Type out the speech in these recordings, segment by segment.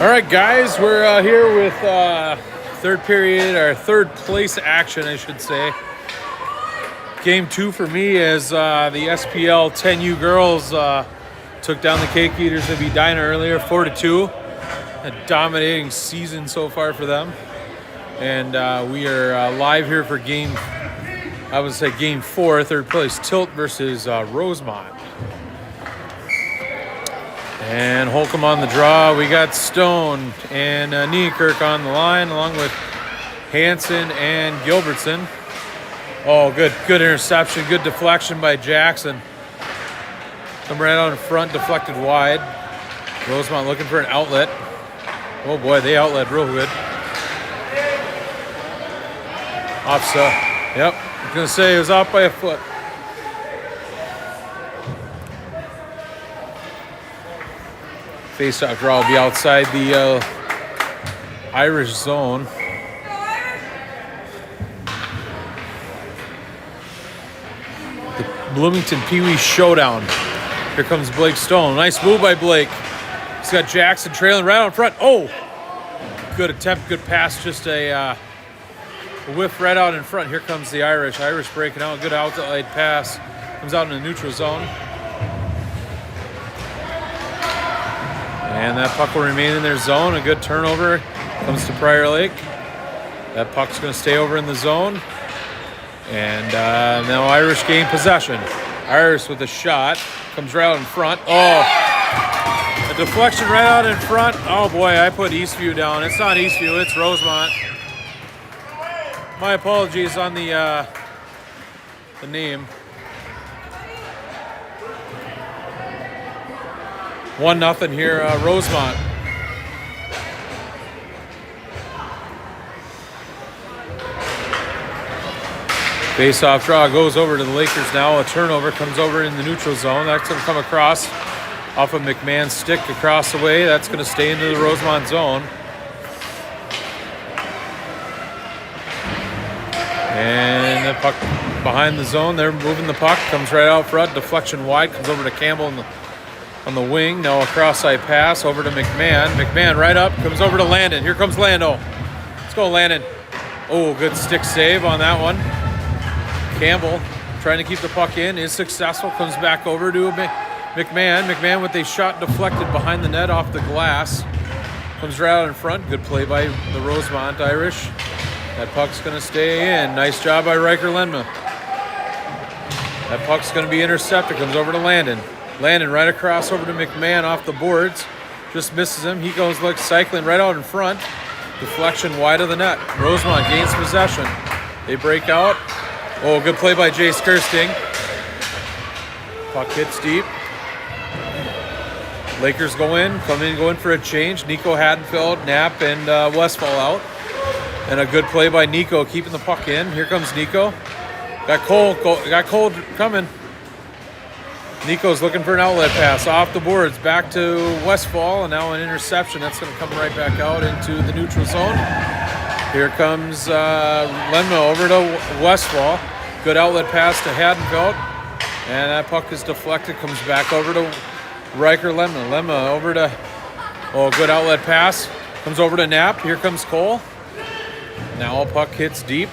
All right, guys, we're here with third period, or third place action, I should say. Game 2 for me as the SPL 10U girls took down the Cake Eaters of Edina earlier, 4-2. A dominating season so far for them. And we are live here for game 4, third place Tilt versus Rosemount. And Holcomb on the draw. We got Stone and Niekirk on the line, along with Hansen and Gilbertson. Oh, good interception, good deflection by Jackson. Come right out in front, deflected wide. Rosemount looking for an outlet. Oh boy, they outlet real good. Offside. Yep, I was gonna say it was off by a foot. Face-off draw will be outside the Irish zone. The Bloomington Peewee Showdown. Here comes Blake Stone. Nice move by Blake. He's got Jackson trailing right out in front. Oh! Good attempt, good pass. Just a whiff right out in front. Here comes the Irish. Irish breaking out. Good outside pass. Comes out in the neutral zone. And that puck will remain in their zone. A good turnover comes to Prior Lake. That puck's going to stay over in the zone. And now Irish gain possession. Irish with a shot. Comes right out in front. Oh, a deflection right out in front. Oh boy, I put Eastview down. It's not Eastview, it's Rosemount. My apologies on the name. 1-0 here, Rosemount. Face-off draw goes over to the Lakers now. A turnover comes over in the neutral zone. That's going to come across off of McMahon's stick across the way. That's going to stay into the Rosemount zone. And the puck behind the zone. They're moving the puck. Comes right out front. Deflection wide. Comes over to Campbell on the wing. Now a cross-side pass over to McMahon. McMahon right up. Comes over to Landon. Here comes Lando. Let's go, Landon. Oh, good stick save on that one. Campbell trying to keep the puck in. Is successful. Comes back over to McMahon. McMahon with a shot deflected behind the net off the glass. Comes right out in front. Good play by the Rosemount Irish. That puck's going to stay in. Nice job by Riker Lenma. That puck's going to be intercepted. Comes over to Landon. Landon right across over to McMahon off the boards. Just misses him. He goes like cycling right out in front. Deflection wide of the net. Rosemount gains possession. They break out. Oh, good play by Jace Kirsting. Puck hits deep. Lakers go in for a change. Nico Haddonfield, Knapp, and Westfall out. And a good play by Nico keeping the puck in. Here comes Nico. Got Cole coming. Nico's looking for an outlet pass off the boards back to Westfall, and now an interception. That's going to come right back out into the neutral zone. Here comes Lenma over to Westfall. Good outlet pass to Haddonfield, and that puck is deflected. Comes back over to Riker Lenma. Lenma over to, good outlet pass. Comes over to Knapp. Here comes Cole. Now a puck hits deep.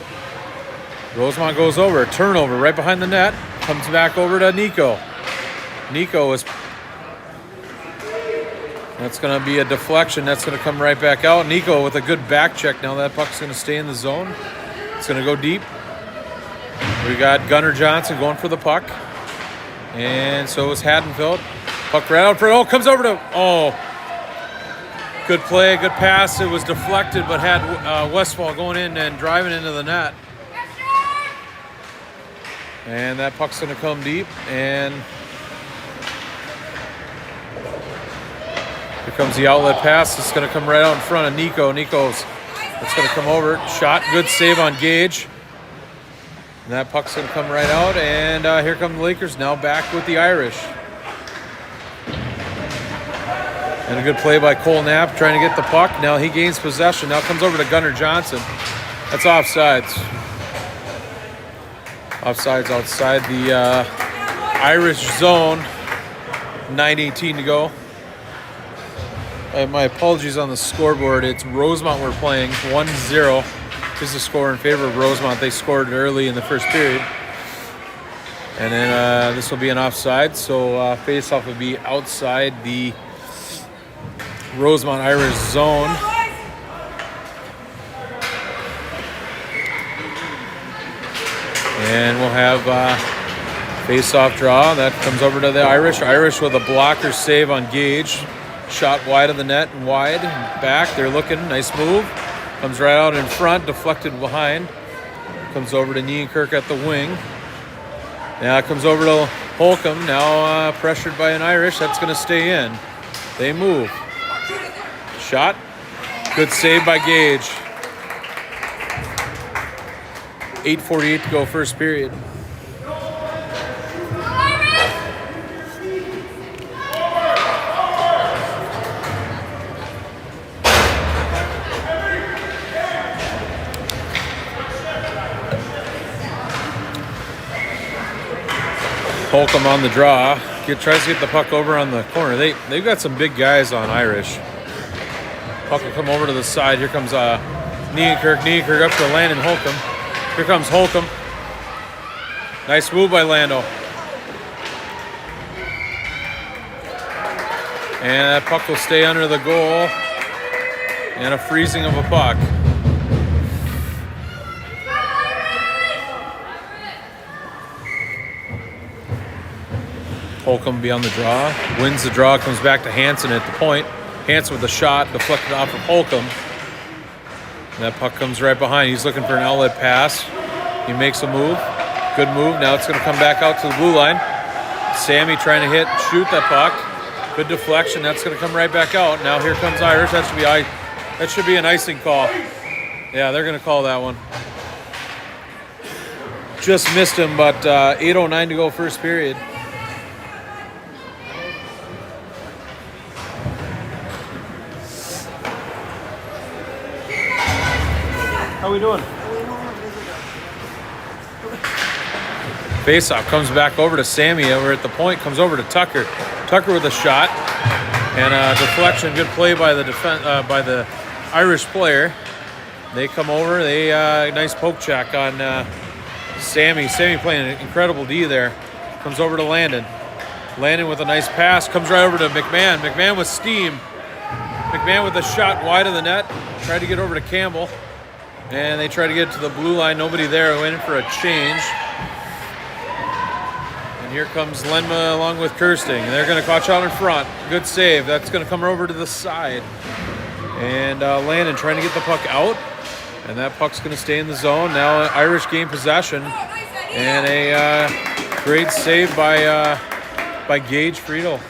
Rosemount goes over. Turnover right behind the net. Comes back over to Nico. Nico is... That's going to be a deflection. That's going to come right back out. Nico with a good back check. Now that puck's going to stay in the zone. It's going to go deep. We got Gunnar Johnson going for the puck. And so is Haddonfield. Puck right out for... Oh, comes over to... Oh. Good play, good pass. It was deflected, but had Westfall going in and driving into the net. And that puck's going to come deep. And... Here comes the outlet pass. It's going to come right out in front of Nico. It's going to come over. Shot. Good save on Gage. And that puck's going to come right out. And here come the Lakers now back with the Irish. And a good play by Cole Knapp trying to get the puck. Now he gains possession. Now comes over to Gunnar Johnson. That's offsides. Offsides outside the Irish zone. 9:18 to go. my apologies on the scoreboard. It's Rosemount we're playing. 1-0 is the score in favor of Rosemount. They scored early in the first period. And then this will be an offside, so face-off will be outside the Rosemount Irish zone. And we'll have face-off draw. That comes over to the Irish. Irish with a blocker save on Gage. Shot wide of the net and wide and back. They're looking. Nice move. Comes right out in front, deflected behind. Comes over to Nienkirk at the wing. Now it comes over to Holcomb. Now pressured by an Irish. That's going to stay in. They move. Shot. Good save by Gage. 8:48 to go first period. Holcomb on the draw. Tries to get the puck over on the corner. They've got some big guys on Irish. Puck will come over to the side. Here comes Nienkirk. Nienkirk up to Landon Holcomb. Here comes Holcomb. Nice move by Lando. And that puck will stay under the goal. And a freezing of a puck. Holcomb will be on the draw. Wins the draw. Comes back to Hansen at the point. Hansen with the shot. Deflected off of Holcomb. And that puck comes right behind. He's looking for an outlet pass. He makes a move. Good move. Now it's going to come back out to the blue line. Sammy trying to shoot that puck. Good deflection. That's going to come right back out. Now here comes Irish. That should be an icing call. Yeah, they're going to call that one. Just missed him, but 8:09 to go first period. How we doing? Faceoff comes back over to Sammy over at the point. Comes over to Tucker. Tucker with a shot and a deflection. Good play by the Irish player. They come over. They nice poke check on Sammy. Sammy playing an incredible D there. Comes over to Landon. Landon with a nice pass. Comes right over to McMahon. McMahon with steam. McMahon with a shot wide of the net. Tried to get over to Campbell. And they try to get to the blue line. Nobody there. Waiting for a change. And here comes Lenma along with Kirsting. And they're going to watch out in front. Good save. That's going to come over to the side. And Landon trying to get the puck out. And that puck's going to stay in the zone. Now Irish gain possession. And a great save by Gage Friedel.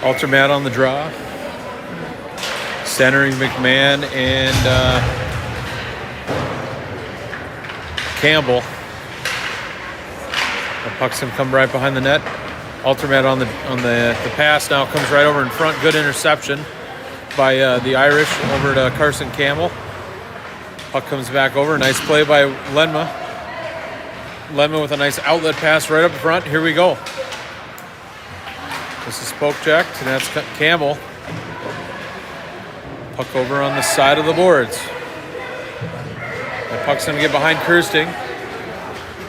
Altermat on the draw. Centering McMahon and Campbell. The puck's gonna come right behind the net. Altermat on the pass now comes right over in front. Good interception by the Irish over to Carson Campbell. Puck comes back over. Nice play by Lenma. Lenma with a nice outlet pass right up front. Here we go. This is poke checked, and that's Campbell. Puck over on the side of the boards. The puck's gonna get behind Kirsting.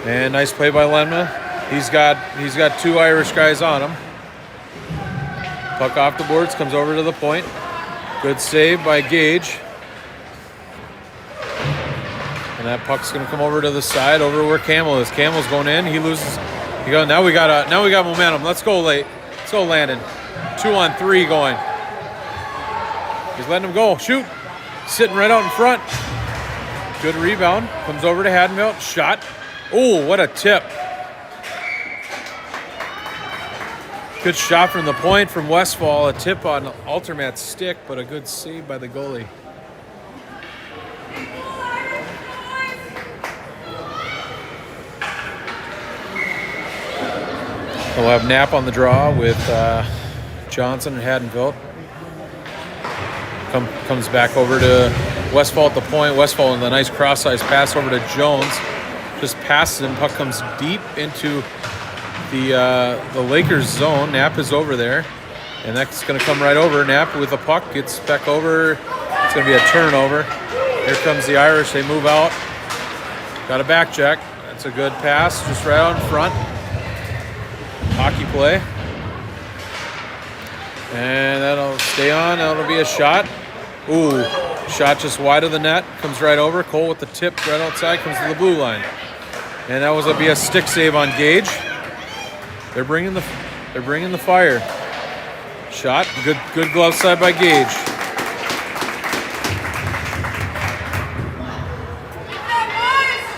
And nice play by Lenma. He's got two Irish guys on him. Puck off the boards, comes over to the point. Good save by Gage. And that puck's gonna come over to the side, over where Campbell is. Campbell's going in. He loses. Now we got momentum. Let's go late. So Landon, 2-on-3 going. He's letting him go. Shoot. Sitting right out in front. Good rebound. Comes over to Hadenfeld. Shot. Oh, what a tip. Good shot from the point from Westfall. A tip on Altermat's stick, but a good save by the goalie. We'll have Knapp on the draw with Johnson and Hadenfeld. Comes back over to Westfall at the point. Westfall with a nice cross-ice pass over to Jones. Just passes him. Puck comes deep into the Lakers zone. Knapp is over there. And that's going to come right over. Knapp with the puck. Gets back over. It's going to be a turnover. Here comes the Irish. They move out. Got a back check. That's a good pass. Just right out in front. Hockey play. And that'll stay on. That'll be a shot. Ooh. Shot just wide of the net. Comes right over. Cole with the tip right outside. Comes to the blue line. And that will be a stick save on Gage. They're bringing the fire. Shot. Good glove side by Gage.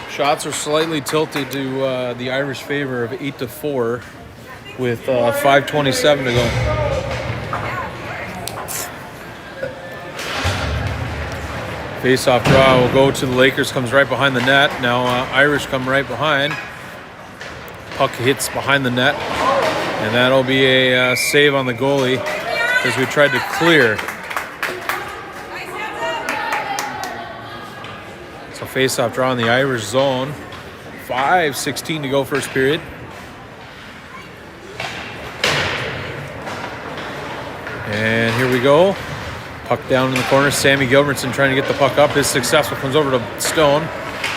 Shots are slightly tilted to the Irish favor of 8-4 with 5:27 to go. Face-off draw will go to the Lakers. Comes right behind the net. Now Irish come right behind. Puck hits behind the net. And that'll be a save on the goalie as we tried to clear. So face-off draw in the Irish zone. 5:16 to go first period. And here we go. Puck down in the corner. Sammy Gilbertson trying to get the puck up. Is successful. Comes over to Stone.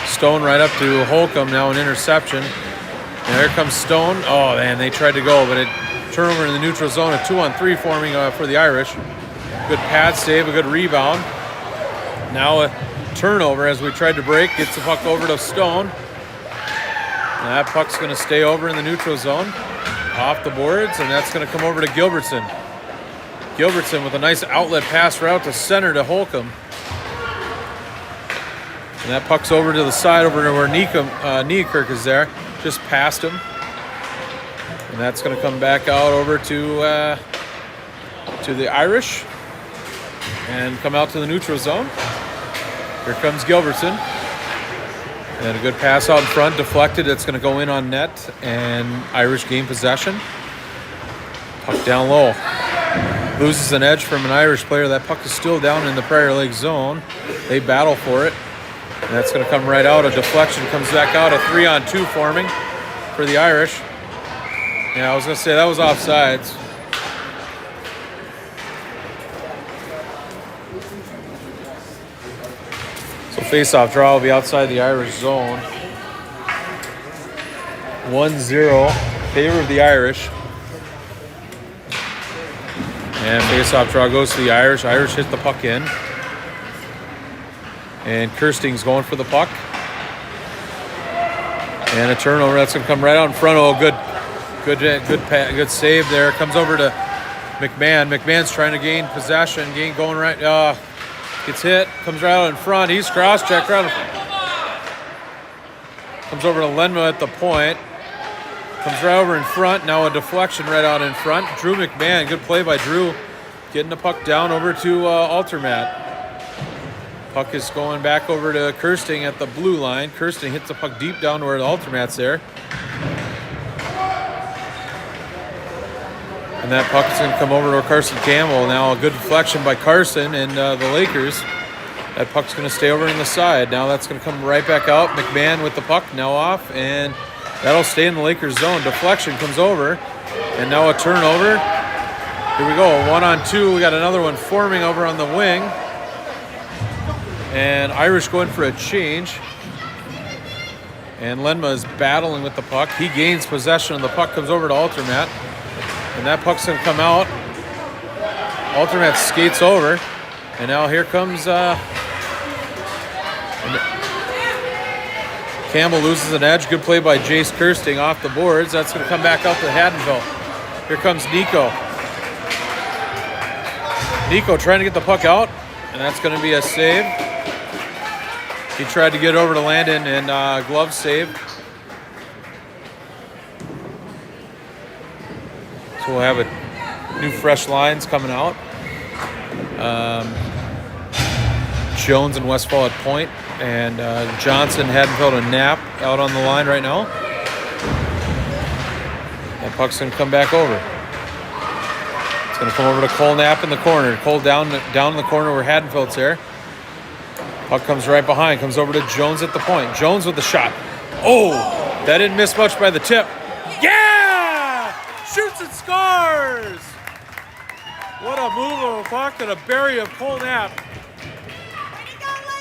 Stone right up to Holcomb. Now an interception. And there comes Stone. Oh, man, they tried to go, but it turnover in the neutral zone. A 2-on-3 forming for the Irish. Good pad save, a good rebound. Now a turnover as we tried to break. Gets the puck over to Stone. And that puck's going to stay over in the neutral zone. Off the boards, and that's going to come over to Gilbertson. Gilbertson with a nice outlet pass route to center to Holcomb. And that puck's over to the side, over to where Niekirk is there. Just past him. And that's going to come back out over to the Irish. And come out to the neutral zone. Here comes Gilbertson. And a good pass out in front, deflected. It's going to go in on net, and Irish gain possession. Puck down low. Loses an edge from an Irish player. That puck is still down in the Prior Lake zone. They battle for it. And that's going to come right out. A deflection comes back out. A 3-on-2 forming for the Irish. Yeah, I was going to say that was offsides. So face-off draw will be outside the Irish zone. 1-0, favor of the Irish. And face-off draw goes to the Irish. Irish hit the puck in. And Kirsting's going for the puck. And a turnover. That's going to come right out in front. Oh, good save there. Comes over to McMahon. McMahon's trying to gain possession. Going right. Gets hit. Comes right out in front. He's cross-checked. Comes over to Lenma at the point. Comes right over in front. Now a deflection right out in front. Drew McMahon. Good play by Drew. Getting the puck down over to Altermat. Puck is going back over to Kirsting at the blue line. Kirsting hits the puck deep down to where the Altermat's there. And that puck is going to come over to Carson Campbell. Now a good deflection by Carson and the Lakers. That puck's going to stay over in the side. Now that's going to come right back out. McMahon with the puck now off, and that'll stay in the Lakers zone. Deflection comes over, and now a turnover. Here we go, 1-on-2. We got another one forming over on the wing. And Irish going for a change. And Lenma is battling with the puck. He gains possession, and the puck comes over to Altermat. And that puck's going to come out. Altermat skates over. And now here comes... Campbell loses an edge. Good play by Jace Kirsting off the boards. That's going to come back out to Haddonville. Here comes Nico. Nico trying to get the puck out. And that's going to be a save. He tried to get over to Landon, and glove save. So we'll have a new fresh lines coming out. Jones and Westfall at point, and Johnson, Haddonfield, and Knapp out on the line right now. That puck's going to come back over. It's going to come over to Cole Knapp in the corner. Cole down in the corner where Haddonfield's there. Puck comes right behind, comes over to Jones at the point. Jones with the shot. Oh, that didn't miss much by the tip. Yeah! Shoots and scores! What a move of a puck and a bury of Cole Knapp.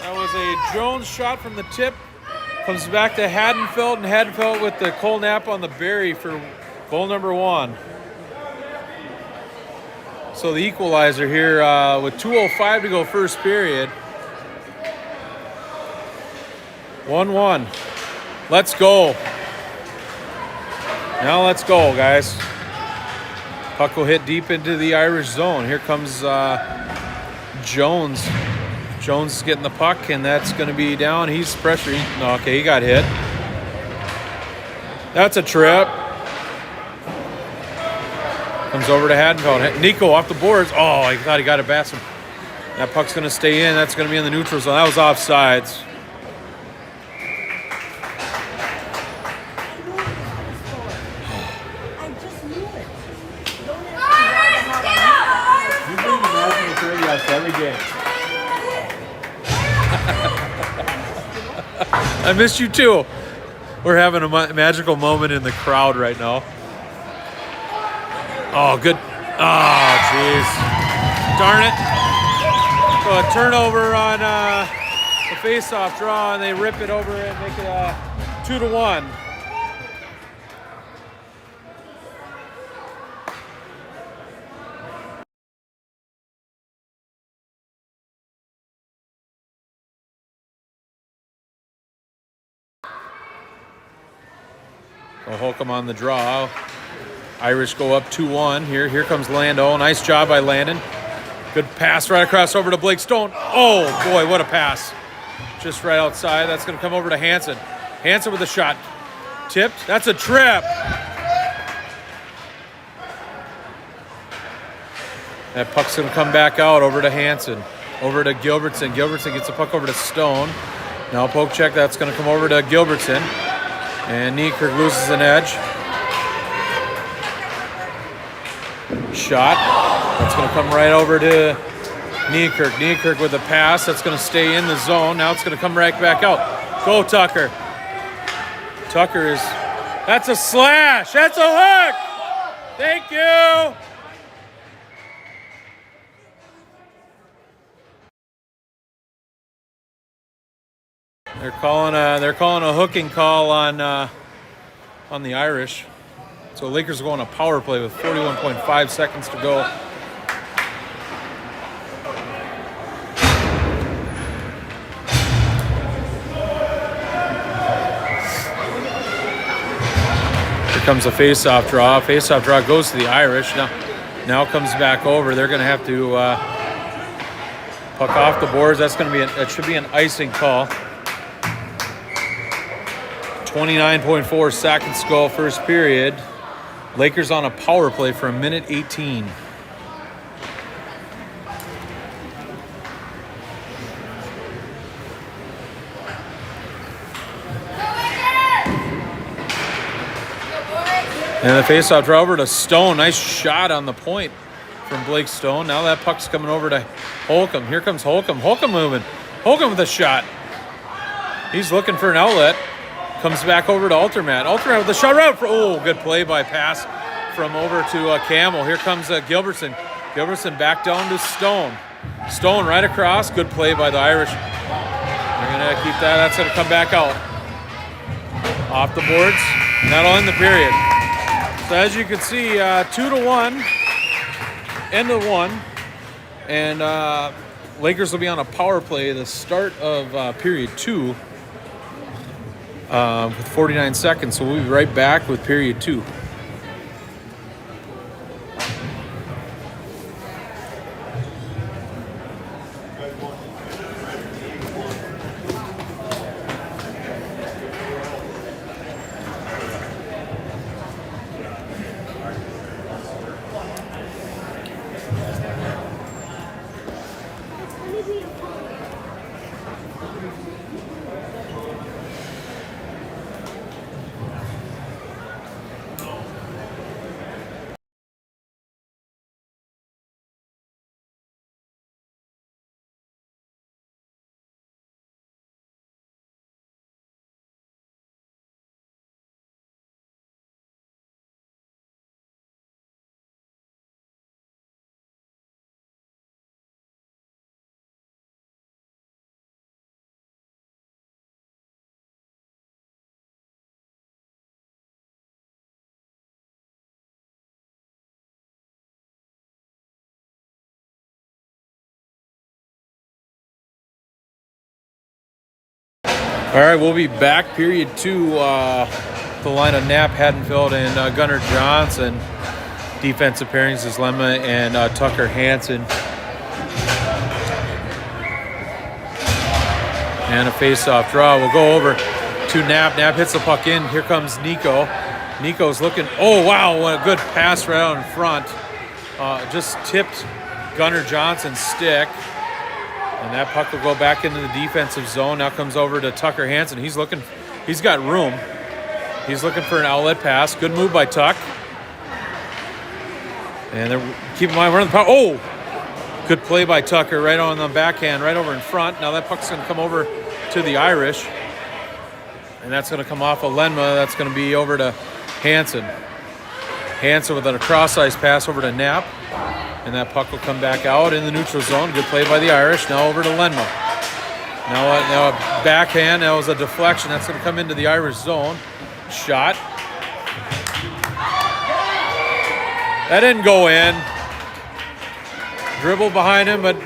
That was a Jones shot from the tip. Comes back to Hadenfeld, and Hadenfeld with the Cole Knapp on the bury for goal number 1. So the equalizer here with 2:05 to go first period. 1-1. Let's go. Now let's go, guys. Puck will hit deep into the Irish zone. Here comes Jones. Jones is getting the puck, and that's going to be down. He's pressuring. Okay, he got hit. That's a trip. Comes over to Hadenfeld. Nico off the boards. Oh, I thought he got it past him. That puck's going to stay in. That's going to be in the neutral zone. That was offsides. Every game. I missed you too. We're having a magical moment in the crowd right now. Oh, good. Oh, jeez. Darn it. So a turnover on the face-off draw, and they rip it over and make it 2-1. So Holcomb on the draw. Irish go up 2-1. Here comes Lando. Nice job by Landon. Good pass right across over to Blake Stone. Oh, boy, what a pass. Just right outside. That's going to come over to Hansen. Hansen with a shot. Tipped. That's a trip. That puck's going to come back out over to Hansen. Over to Gilbertson. Gilbertson gets the puck over to Stone. Now poke check. That's going to come over to Gilbertson. And Niekirk loses an edge. Shot. That's going to come right over to Niekirk. Niekirk with a pass. That's going to stay in the zone. Now it's going to come right back out. Go, Tucker. Tucker is... That's a slash. That's a hook. Thank you. They're calling a hooking call on the Irish. So Lakers are going a power play with 41.5 seconds to go. Here comes a face-off draw. Face-off draw goes to the Irish. Now comes back over. They're going to have to puck off the boards. That should be an icing call. 29.4 seconds to go first period. Lakers on a power play for 1:18. And the faceoff draw over to Stone. Nice shot on the point from Blake Stone. Now that puck's coming over to Holcomb. Here comes Holcomb. Holcomb moving. Holcomb with a shot. He's looking for an outlet. Comes back over to Altermat. Altermat with the shot out. Oh, good play by pass from over to Campbell. Here comes Gilbertson. Gilbertson back down to Stone. Stone right across. Good play by the Irish. They're going to keep that. That's going to come back out. Off the boards. And that'll end the period. So as you can see, 2-1. End of 1. And Lakers will be on a power play the start of period 2. With 49 seconds, so we'll be right back with period 2. All right, we'll be back. Period 2. The line of Knapp, Haddonfield, and Gunnar Johnson. Defensive pairings is Lemma and Tucker Hansen. And a face-off draw. We'll go over to Knapp. Knapp hits the puck in. Here comes Nico. Nico's looking. Oh, wow. What a good pass right out in front. Just tipped Gunnar Johnson's stick. And that puck will go back into the defensive zone. Now comes over to Tucker Hansen. He's looking. He's got room. He's looking for an outlet pass. Good move by Tuck. And they're, keep in mind, we're on the power. Oh! Good play by Tucker right on the backhand, right over in front. Now that puck's going to come over to the Irish. And that's going to come off of Lenma. That's going to be over to Hansen. Hansen with a cross-ice pass over to Knapp. And that puck will come back out in the neutral zone. Good play by the Irish. Now over to Lenma. Now a backhand. That was a deflection. That's going to come into the Irish zone. Shot. That didn't go in. Dribble behind him, but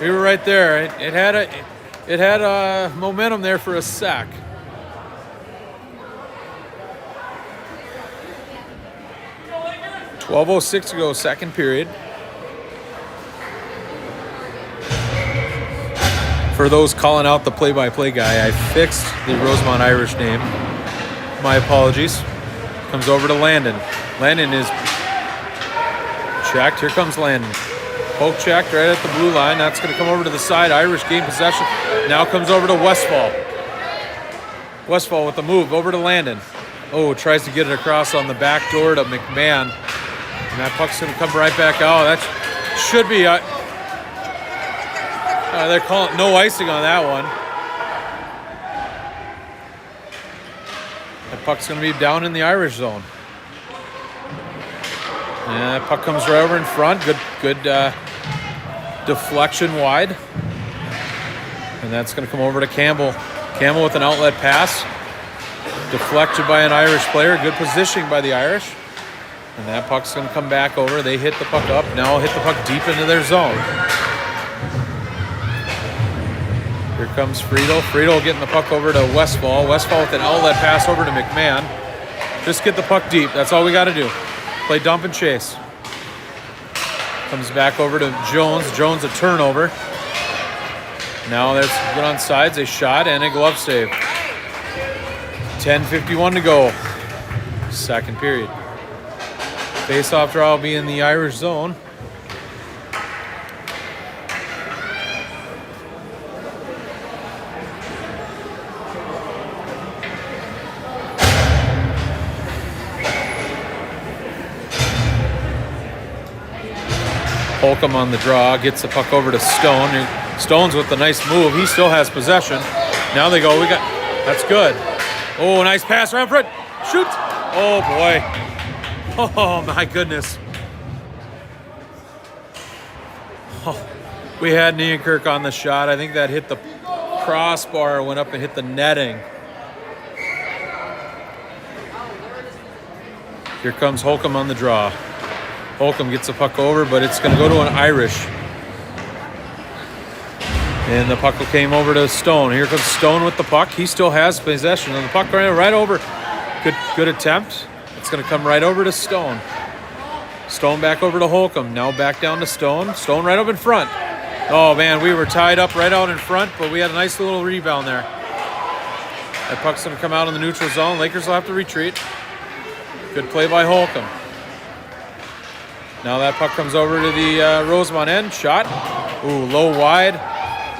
we were right there. It had a momentum there for a sec. .12:06 to go, second period. For those calling out the play-by-play guy, I fixed the Rosemount Irish name. My apologies. Comes over to Landon. Landon is checked. Here comes Landon. Poke checked right at the blue line. That's going to come over to the side. Irish gain possession. Now comes over to Westfall. Westfall with the move over to Landon. Oh, tries to get it across on the back door to McMahon. And that puck's going to come right back out. That should be... they're calling no icing on that one. That puck's going to be down in the Irish zone. And that puck comes right over in front. Good deflection wide. And that's going to come over to Campbell. Campbell with an outlet pass. Deflected by an Irish player. Good positioning by the Irish. And that puck's going to come back over. They hit the puck up. Now hit the puck deep into their zone. Here comes Friedel. Friedel getting the puck over to Westfall. Westfall with an outlet pass over to McMahon. Just get the puck deep. That's all we got to do. Play dump and chase. Comes back over to Jones. Jones a turnover. Now there's good on sides. A shot and a glove save. 10:51 to go. Second period. Face-off draw will be in the Irish zone. Holcomb on the draw, gets the puck over to Stone. Stone's with the nice move. He still has possession. Now they go, that's good. Oh, nice pass right in front. Shoot. Oh, boy. Oh, my goodness. Oh, we had Nienkirk on the shot. I think that hit the crossbar, went up and hit the netting. Here comes Holcomb on the draw. Holcomb gets the puck over, but it's going to go to an Irish. And the puck came over to Stone. Here comes Stone with the puck. He still has possession. And the puck right over. Good attempt. It's going to come right over to Stone. Stone back over to Holcomb. Now back down to Stone. Stone right up in front. Oh, man, we were tied up right out in front, but we had a nice little rebound there. That puck's going to come out in the neutral zone. Lakers will have to retreat. Good play by Holcomb. Now that puck comes over to the Rosemount end. Shot. Ooh, low, wide.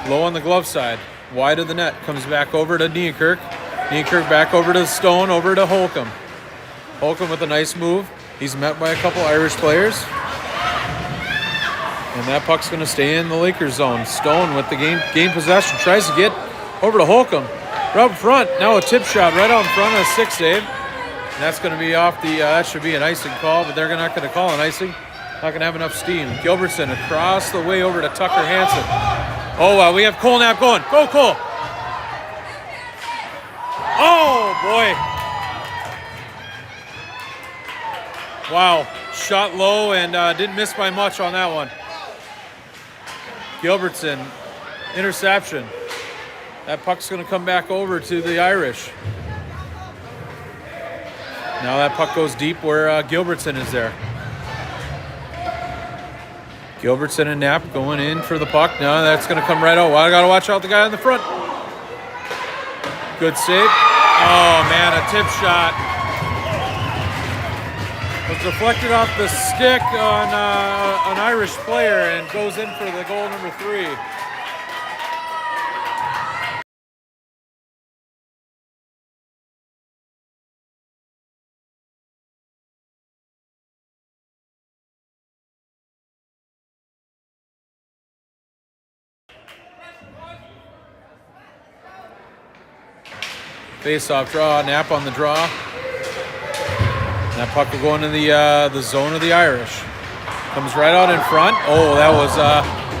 Low on the glove side. Wide of the net. Comes back over to Nienkirk. Nienkirk back over to Stone, over to Holcomb. Holcomb with a nice move. He's met by a couple Irish players. And that puck's going to stay in the Lakers zone. Stone with the game possession. Tries to get over to Holcomb. Right up front. Now a tip shot right out in front of a six save. And that's going to be off the, that should be an icing call, but they're not going to call an icing. Not going to have enough steam. Gilbertson across the way over to Tucker Hansen. Oh, we have Cole Knapp going. Go, Cole. Oh, boy. Wow. Shot low and didn't miss by much on that one. Gilbertson, interception. That puck's going to come back over to the Irish. Now that puck goes deep where Gilbertson is there. Gilbertson and Knapp going in for the puck. Now that's going to come right out. Well, I got to watch out the guy in the front. Good save. Oh, man, a tip shot. Was deflected off the stick on an Irish player and goes in for the goal number 3. Face-off draw, Knapp on the draw. That puck will go into the zone of the Irish. Comes right out in front. Oh, that was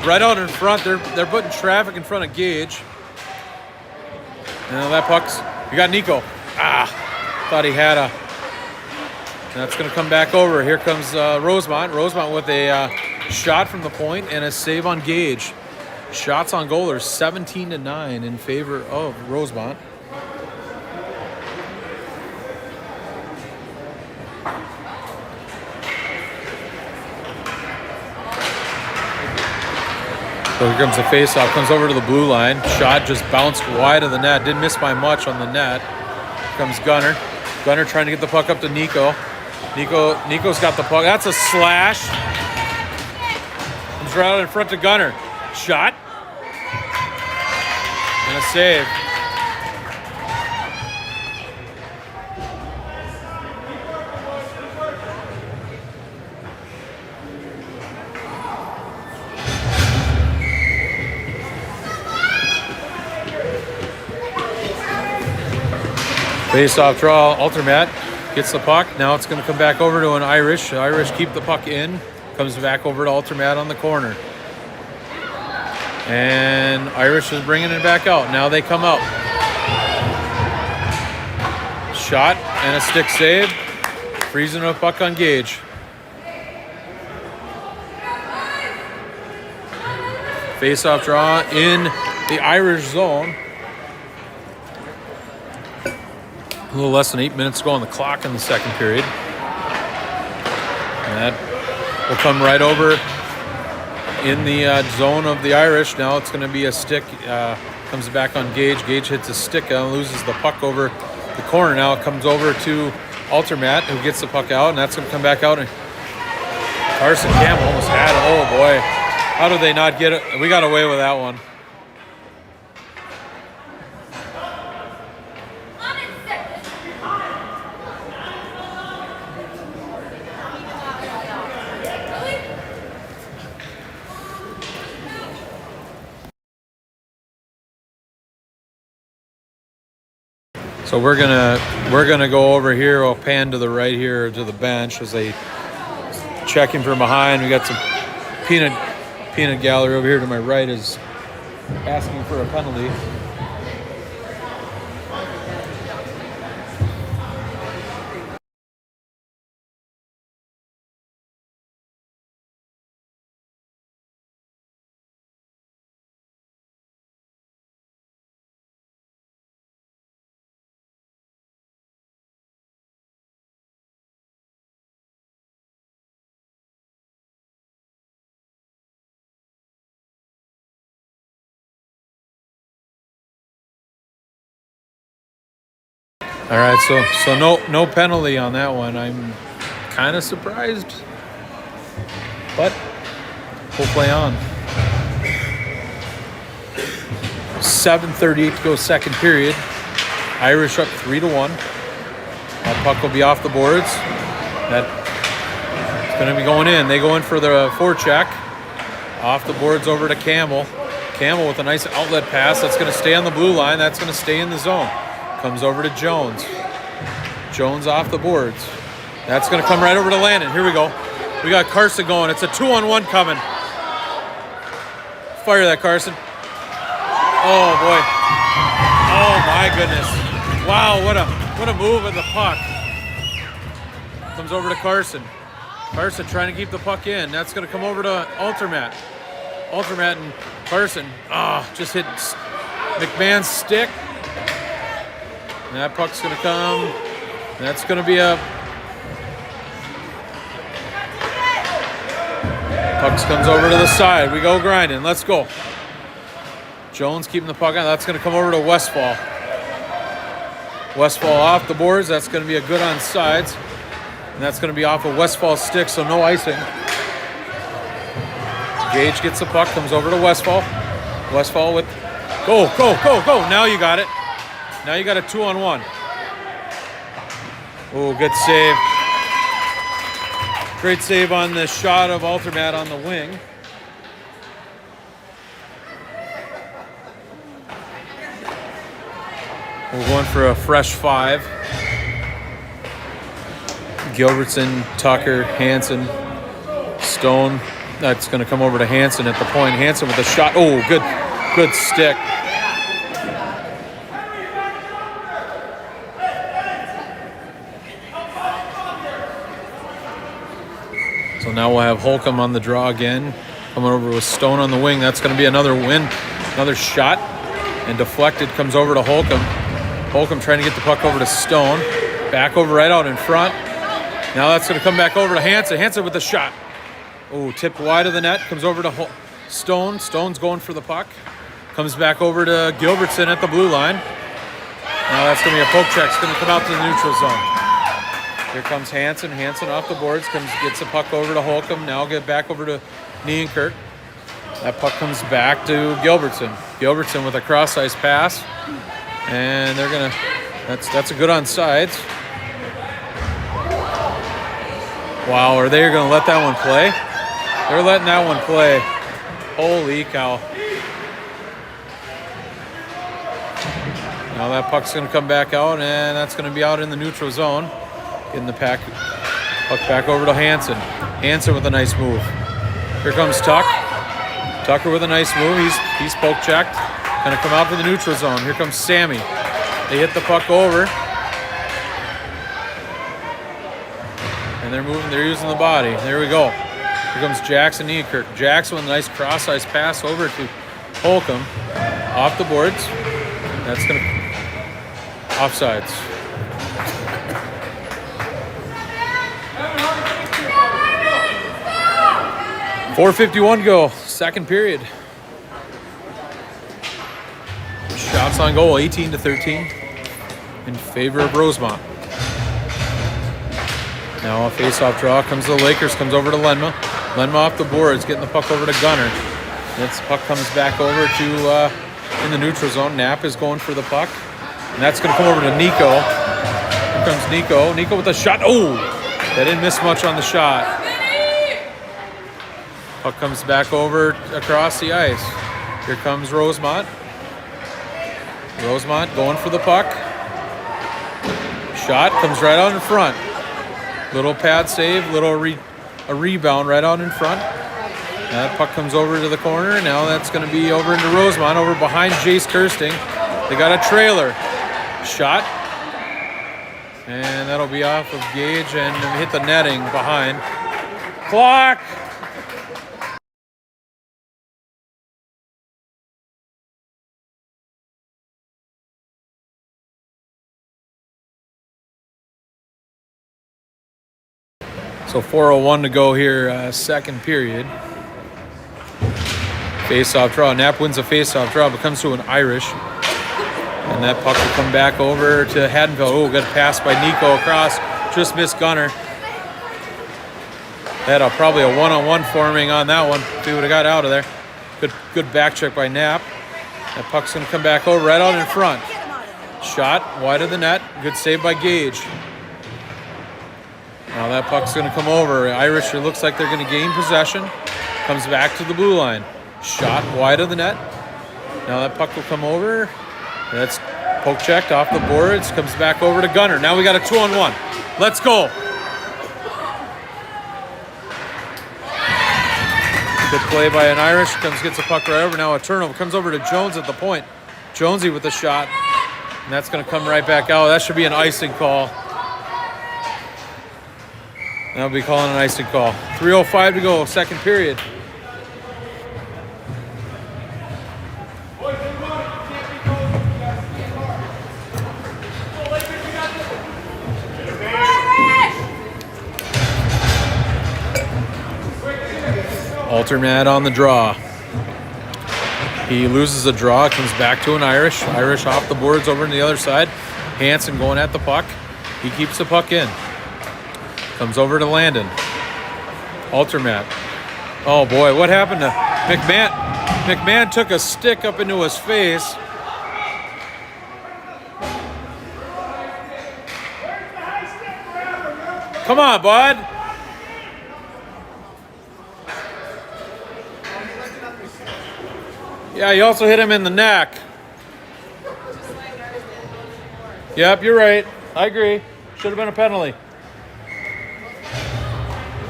right out in front. They're putting traffic in front of Gage. Now that puck's, you got Nico. Thought he had a. That's going to come back over. Here comes Rosemount. Rosemount with a shot from the point and a save on Gage. Shots on goal are 17-9 in favor of Rosemount. So here comes the face-off, comes over to the blue line. Shot just bounced wide of the net. Didn't miss by much on the net. Here comes Gunner. Gunner trying to get the puck up to Nico. Nico's got the puck. That's a slash. Comes right out in front to Gunner. Shot. And a save. Face-off draw, Altermat gets the puck. Now it's going to come back over to an Irish. The Irish keep the puck in. Comes back over to Altermat on the corner. And Irish is bringing it back out. Now they come out. Shot and a stick save. Freezing a puck on Gage. Face-off draw in the Irish zone. A little less than 8 minutes to go on the clock in the second period. And that will come right over in the zone of the Irish. Now it's going to be a stick. Comes back on Gage. Gage hits a stick and loses the puck over the corner. Now it comes over to Altermat, who gets the puck out, and that's going to come back out. And Carson Campbell almost had it. Oh, boy. How did they not get it? We got away with that one. So we're gonna go over here. We'll pan to the right here to the bench as they check him from behind. We got some peanut gallery over here to my right is asking for a penalty. All right, so no penalty on that one. I'm kind of surprised, but we'll play on. 7:38 to go, second period. Irish up 3-1. That puck will be off the boards. That's going to be going in. They go in for the forecheck. Off the boards over to Campbell. Campbell with a nice outlet pass. That's going to stay on the blue line. That's going to stay in the zone. Comes over to Jones. Jones off the boards. That's going to come right over to Landon. Here we go. We got Carson going. It's a 2-on-1 coming. Fire that, Carson. Oh, boy. Oh, my goodness. Wow, what a move of the puck. Comes over to Carson. Carson trying to keep the puck in. That's going to come over to Altermat. Altermat and Carson. Just hit McMahon's stick. And that puck's going to come. And that's going to be a... Puck comes over to the side. We go grinding. Let's go. Jones keeping the puck on. That's going to come over to Westfall. Westfall off the boards. That's going to be a good on sides. And that's going to be off of Westfall's stick, so no icing. Gage gets the puck, comes over to Westfall. Westfall with... Go, go, go, go. Now you got it. Now you got a 2-on-1. Oh, good save. Great save on the shot of Altermat on the wing. We're going for a fresh 5. Gilbertson, Tucker, Hansen, Stone. That's going to come over to Hansen at the point. Hansen with a shot. Oh, good stick. So now we'll have Holcomb on the draw again. Coming over with Stone on the wing. That's going to be another win. Another shot. And deflected comes over to Holcomb. Holcomb trying to get the puck over to Stone. Back over right out in front. Now that's going to come back over to Hansen. Hansen with the shot. Oh, tipped wide of the net. Comes over to Stone. Stone's going for the puck. Comes back over to Gilbertson at the blue line. Now that's going to be a poke check. It's going to come out to the neutral zone. Here comes Hansen. Hansen off the boards. Gets the puck over to Holcomb. Now get back over to Nienkirk. That puck comes back to Gilbertson. Gilbertson with a cross-ice pass. And they're going to... That's a good on sides. Wow, are they going to let that one play? They're letting that one play. Holy cow. Now that puck's going to come back out, and that's going to be out in the neutral zone. Getting the puck back over to Hansen. Hansen with a nice move. Here comes Tuck. Tucker with a nice move. He's poke checked. Going to come out to the neutral zone. Here comes Sammy. They hit the puck over. And they're moving. They're using the body. There we go. Here comes Jackson Nienkirk. Jackson with a nice cross-ice pass over to Holcomb. Off the boards. That's going to... Offsides. .451 to go. Second period. Shots on goal, 18-13 in favor of Rosemount. Now a face-off draw comes to the Lakers, comes over to Lenma. Lenma off the boards, getting the puck over to Gunner. This puck comes back over to in the neutral zone. Knapp is going for the puck. And that's going to come over to Nico. Here comes Nico. Nico with a shot. Oh! They didn't miss much on the shot. Puck comes back over across the ice. Here comes Rosemount. Rosemount going for the puck. Shot comes right out in front. Little pad save, a rebound right out in front. That puck comes over to the corner. Now that's going to be over into Rosemount, over behind Jace Kirsting. They got a trailer. Shot. And that'll be off of Gage and hit the netting behind. Clock! So 4:01 to go here, second period. Face-off draw. Knapp wins a face-off draw, but comes to an Irish. And that puck will come back over to Haddonfield. Oh, good pass by Nico across. Just missed Gunner. Had probably a one-on-one forming on that one if he would have got out of there. Good back check by Knapp. That puck's going to come back over right out in front. Shot wide of the net. Good save by Gage. Now that puck's going to come over. Irish, it looks like they're going to gain possession. Comes back to the blue line. Shot wide of the net. Now that puck will come over. That's poke checked off the boards. Comes back over to Gunner. Now we got a 2-on-1. Let's go. Good play by an Irish. Gets the puck right over. Now a turnover. Comes over to Jones at the point. Jonesy with the shot. And that's going to come right back out. That should be an icing call. That'll be calling an icing call. 3:05 to go, second period. Alternate on the draw. He loses the draw, comes back to an Irish. Irish off the boards over on the other side. Hansen going at the puck. He keeps the puck in. Comes over to Landon. Altermat. Oh boy, what happened to McMahon? McMahon took a stick up into his face. Come on, bud. Yeah, you also hit him in the neck. Yep, you're right. I agree. Should have been a penalty.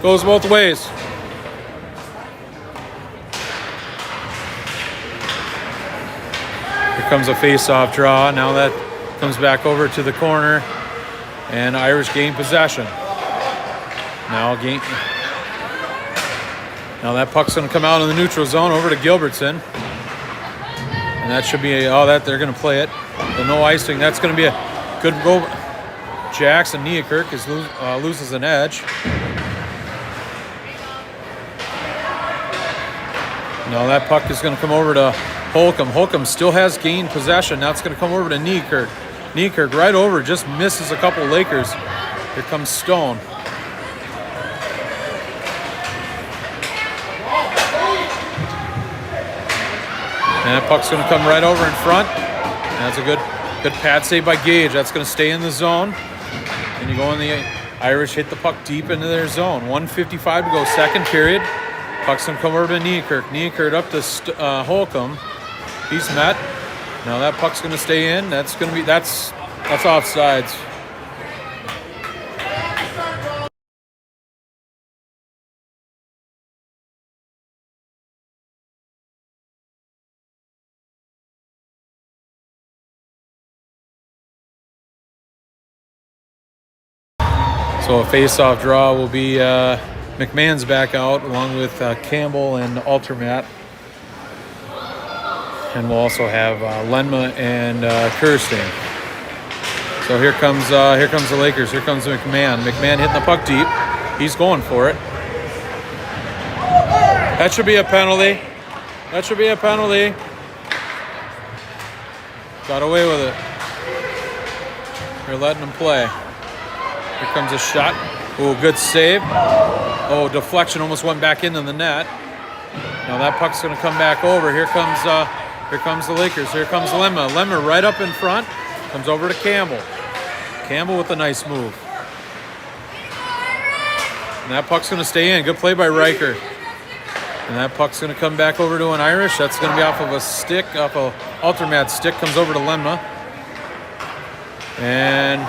Goes both ways. Here comes a face-off draw. Now that comes back over to the corner, and Irish gain possession. Now that puck's going to come out in the neutral zone over to Gilbertson. And that should be they're going to play it. So no icing. That's going to be a good goal. Jackson Neakirk loses an edge. Now that puck is going to come over to Holcomb. Holcomb still has gained possession. Now it's going to come over to Neakirk. Neakirk right over, just misses a couple Lakers. Here comes Stone. And that puck's going to come right over in front. And that's a good pad save by Gage. That's going to stay in the zone. And you go in the Irish hit the puck deep into their zone. 1:55 to go, second period. Puck's going to come over to Neakirk. Neakirk up to Holcomb. He's met. Now that puck's going to stay in. That's offsides. So a face-off draw will be McMahon's back out along with Campbell and Altermat. And we'll also have Lenma and Kirstein. So here comes the Lakers. Here comes McMahon. McMahon hitting the puck deep. He's going for it. That should be a penalty. That should be a penalty. Got away with it. They're letting him play. Here comes a shot. Oh, good save. Oh, deflection almost went back into the net. Now that puck's going to come back over. Here comes the Lakers. Here comes Lemma. Lemma right up in front. Comes over to Campbell. Campbell with a nice move. And that puck's going to stay in. Good play by Riker. And that puck's going to come back over to an Irish. That's going to be off of a stick. Off of Altermat's stick. Comes over to Lemma. And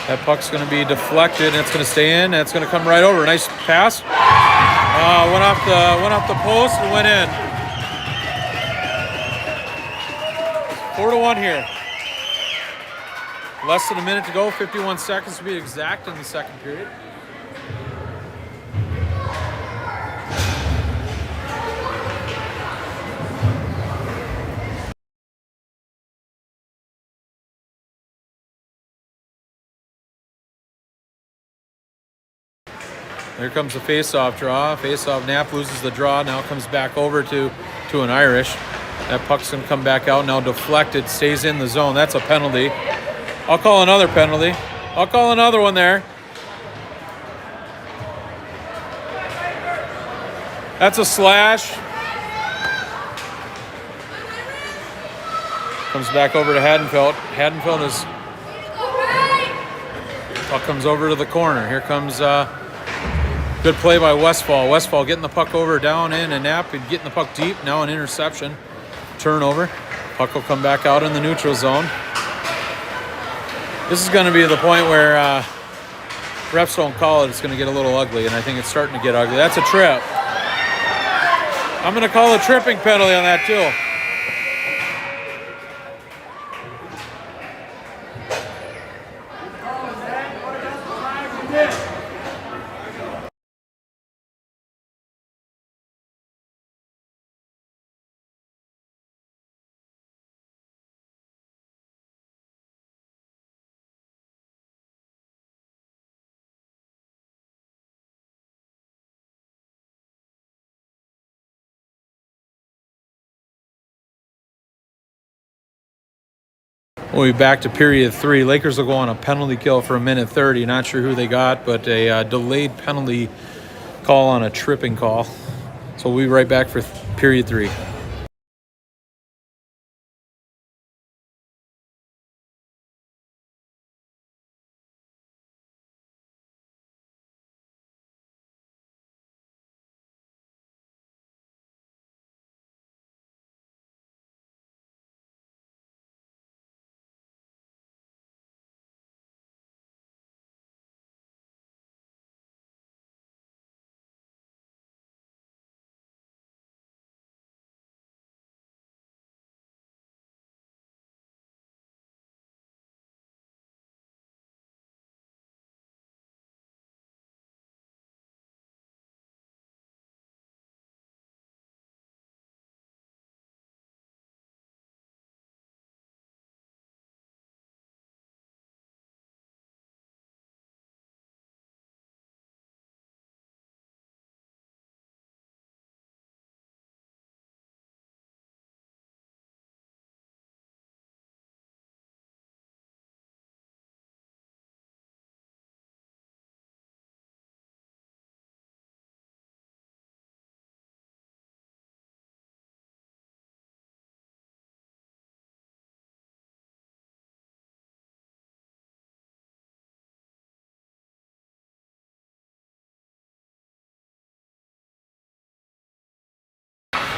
that puck's going to be deflected, and it's going to stay in, and it's going to come right over. Nice pass. Went off the post and went in. 4-1 here. Less than a minute to go, 51 seconds to be exact in the second period. Here comes the face-off draw. Face-off, Knapp loses the draw. Now comes back over to an Irish. That puck's going to come back out. Now deflected, stays in the zone. That's a penalty. I'll call another penalty. I'll call another one there. That's a slash. Comes back over to Hadenfeld. Hadenfeld is... Puck comes over to the corner. Here comes... Good play by Westfall. Westfall getting the puck over, down in, and Knapp and getting the puck deep. Now an interception. Turnover. Puck will come back out in the neutral zone. This is going to be the point where refs don't call it. It's going to get a little ugly, and I think it's starting to get ugly. That's a trip. I'm going to call a tripping penalty on that, too. We'll be back to period 3. Lakers will go on a penalty kill for 1:30. Not sure who they got, but a delayed penalty call on a tripping call. So we'll be right back for period 3.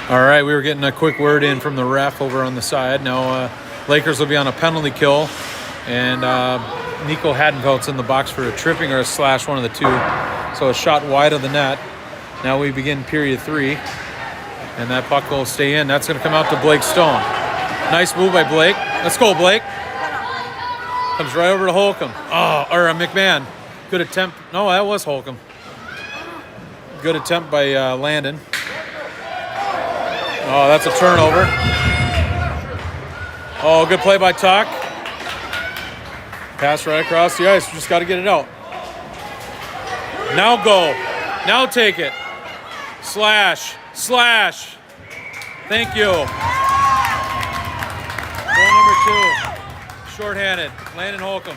All right, we were getting a quick word in from the ref over on the side. Now Lakers will be on a penalty kill, and Nico Hadenfeld's in the box for a tripping or a slash, one of the two. So a shot wide of the net. Now we begin period 3, and that puck will stay in. That's going to come out to Blake Stone. Nice move by Blake. Let's go, Blake. Comes right over to Holcomb. McMahon. Good attempt. No, that was Holcomb. Good attempt by Landon. Oh, that's a turnover. Oh, good play by Tuck. Pass right across the ice. We just got to get it out. Now go. Now take it. Slash. Slash. Thank you. Goal number 2. Shorthanded. Landon Holcomb.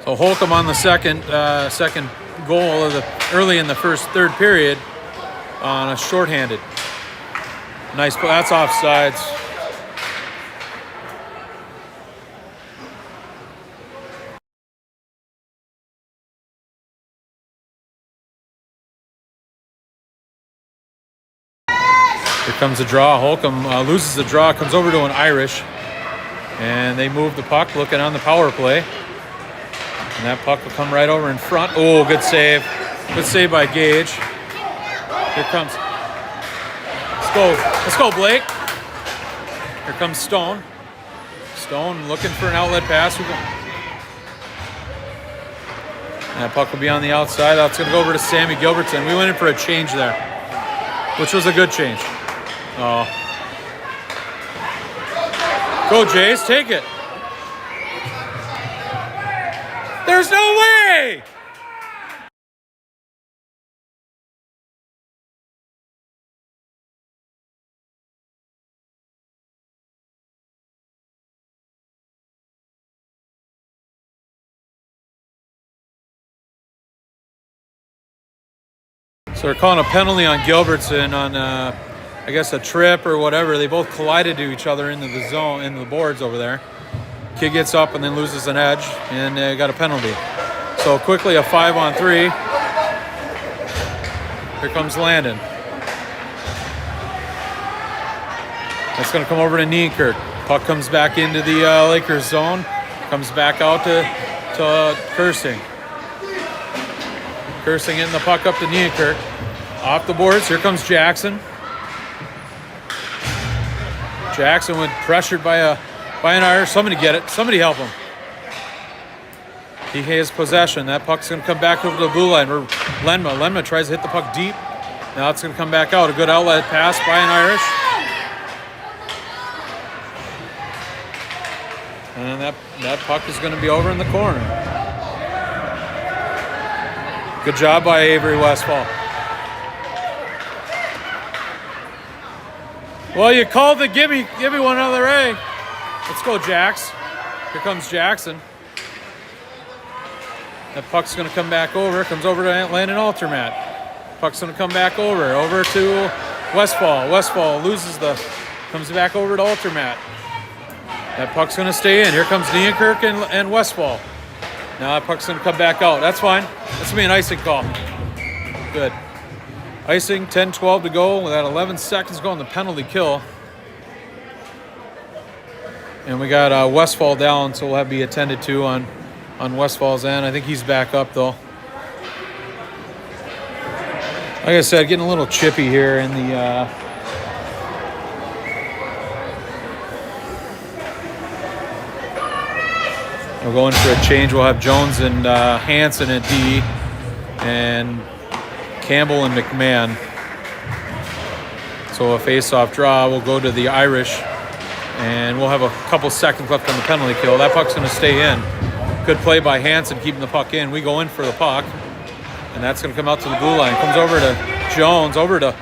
So Holcomb on the second goal of the early in the third period on a shorthanded. Nice, that's offsides. Here comes the draw. Holcomb loses the draw, comes over to an Irish, and they move the puck, looking on the power play. And that puck will come right over in front. Oh, good save. Good save by Gage. Here comes. Let's go. Let's go, Blake. Here comes Stone. Stone looking for an outlet pass. And that puck will be on the outside. That's going to go over to Sammy Gilbertson. We went in for a change there, which was a good change. Oh. Go, Jays. Take it. There's no way! So they're calling a penalty on Gilbertson on, I guess, a trip or whatever. They both collided to each other into the zone, into the boards over there. Kid gets up and then loses an edge, and got a penalty. So quickly a 5-on-3. Here comes Landon. That's going to come over to Nienkerk. Puck comes back into the Lakers zone. Comes back out to Kersing. Kersing getting the puck up to Nienkerk. Off the boards. Here comes Jackson. Jackson was pressured by an Irish. Somebody get it. Somebody help him. He has possession. That puck's going to come back over to the blue line. Where Lenma tries to hit the puck deep. Now it's going to come back out. A good outlet pass by an Irish. And that puck is going to be over in the corner. Good job by Avery Westfall. Well, you called the give me one other A. Let's go, Jax. Here comes Jackson. That puck's going to come back over. Comes over to Landon Altermat. Puck's going to come back over to Westfall. Westfall comes back over to Altermat. That puck's going to stay in. Here comes Nienkirk and Westfall. Now that puck's going to come back out. That's fine. That's going to be an icing call. Good. Icing, 10-12 to go. With that 11 seconds going, the penalty kill. And we got Westfall down, so we'll have to be attended to on Westfall's end. I think he's back up, though. Like I said, getting a little chippy here in the... We're going for a change. We'll have Jones and Hansen at D, and Campbell and McMahon. So a face-off draw. We'll go to the Irish, and we'll have a couple seconds left on the penalty kill. That puck's going to stay in. Good play by Hansen, keeping the puck in. We go in for the puck, and that's going to come out to the blue line. Comes over to Jones, over to.